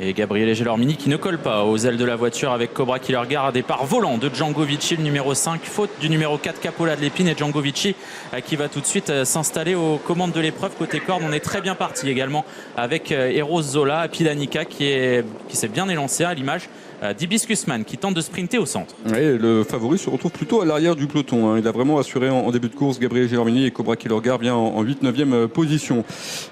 Et Gabriele Gelormini qui ne colle pas aux ailes de la voiture avec Cobra Killer Guard. Départ volant de Django Vici, le numéro 5. Faute du numéro 4, Capola de l'Épine. Et Django Vici qui va tout de suite s'installer aux commandes de l'épreuve. Côté corde, on est très bien parti également avec Eros Zola, Pidanica qui s'est bien élancé à l'image d'Hibiscus Man qui tente de sprinter au centre. Oui, le favori se retrouve plutôt à l'arrière du peloton. Il a vraiment assuré en début de course. Gabriele Gelormini et Cobra Killer Guard bien en 8-9e position.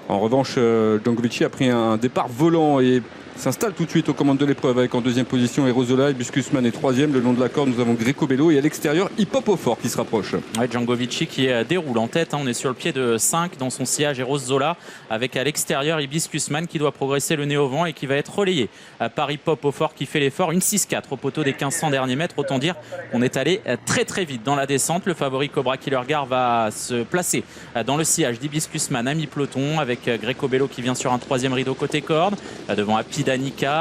En revanche, Django Vici a pris un départ volant et s'installe tout de suite aux commandes de l'épreuve avec en deuxième position Eros Zola, Hibiscus Man est troisième. Le long de la corde, nous avons Greco Bello et à l'extérieur, Hip Hop au fort qui se rapproche. Ouais, Django Vici qui déroule en tête. On est sur le pied de 5 dans son sillage Eros Zola avec à l'extérieur Hibiscus Man qui doit progresser le nez au vent et qui va être relayé par Hip Hop au fort qui fait l'effort. Une 6-4 au poteau des 1500 derniers mètres. Autant dire qu'on est allé très très vite dans la descente. Le favori Cobra Killer Guard va se placer dans le sillage d'Hibiscus Man à mi-peloton avec Greco Bello qui vient sur un troisième rideau côté corde. Devant Apidanica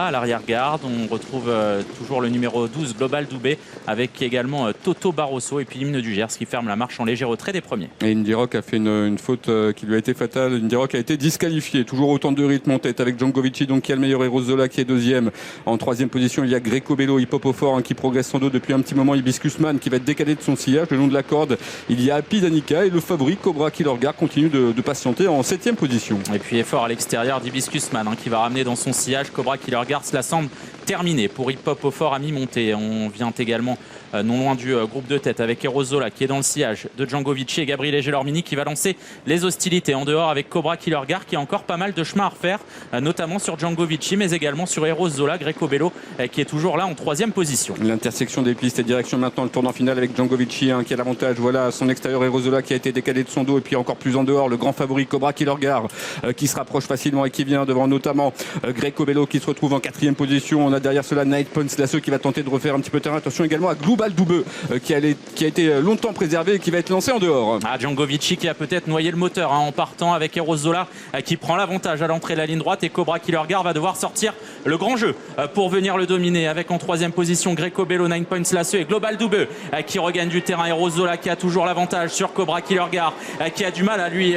à l'arrière-garde. On retrouve toujours le numéro 12 Global Doubé avec également Toto Barroso et puis l'hymne du Gers qui ferme la marche en léger retrait des premiers. Et Indy Rock a fait une faute qui lui a été fatale. Indy Rock a été disqualifié. Toujours autant de rythme en tête avec Django Vici donc qui a le meilleur, Eros Zola qui est deuxième. En troisième position, il y a Greco Bello, Hip Hop au fort qui progresse sans dos depuis un petit moment. Hibiscus Man qui va être décalé de son sillage. Le long de la corde, il y a Apidanica et le favori Cobra Killer Guard continue de patienter en 7e position. Et puis effort à l'extérieur d'Hibiscus Man qui va ramener dans son sillage Cobra Killer Guard. Cela semble terminé pour Hip Hop au fort à mi-montée. On vient également non loin du groupe de tête avec Eros Zola qui est dans le sillage de Django Vici et Gabriele Gelormini qui va lancer les hostilités en dehors avec Cobra Killer Guard qui a encore pas mal de chemin à refaire, notamment sur Django Vici mais également sur Eros Zola, Greco Bello qui est toujours là en 3e position. L'intersection des pistes et direction maintenant le tournant final avec Django Vici qui a l'avantage. Voilà son extérieur Eros Zola qui a été décalé de son dos et puis encore plus en dehors le grand favori Cobra Killer Guard qui se rapproche facilement et qui vient devant notamment Greco Bello qui se retrouve en 4e position. On a derrière cela Night Punch Lasso qui va tenter de refaire un petit peu de terrain. Attention également à Global Doubeux qui a été longtemps préservé et qui va être lancé en dehors. Django Vici qui a peut-être noyé le moteur en partant avec Eros Zola qui prend l'avantage à l'entrée de la ligne droite et Cobra Killer Guard va devoir sortir le grand jeu pour venir le dominer avec en 3e position Greco Bello, 9 Points Lasso et Global Doubeux qui regagne du terrain. Eros Zola qui a toujours l'avantage sur Cobra Killer Guard qui a du mal à lui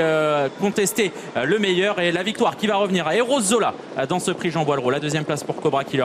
contester le meilleur et la victoire qui va revenir à Eros Zola dans ce prix Jean Boileau. La 2e place pour Cobra Killer Guard.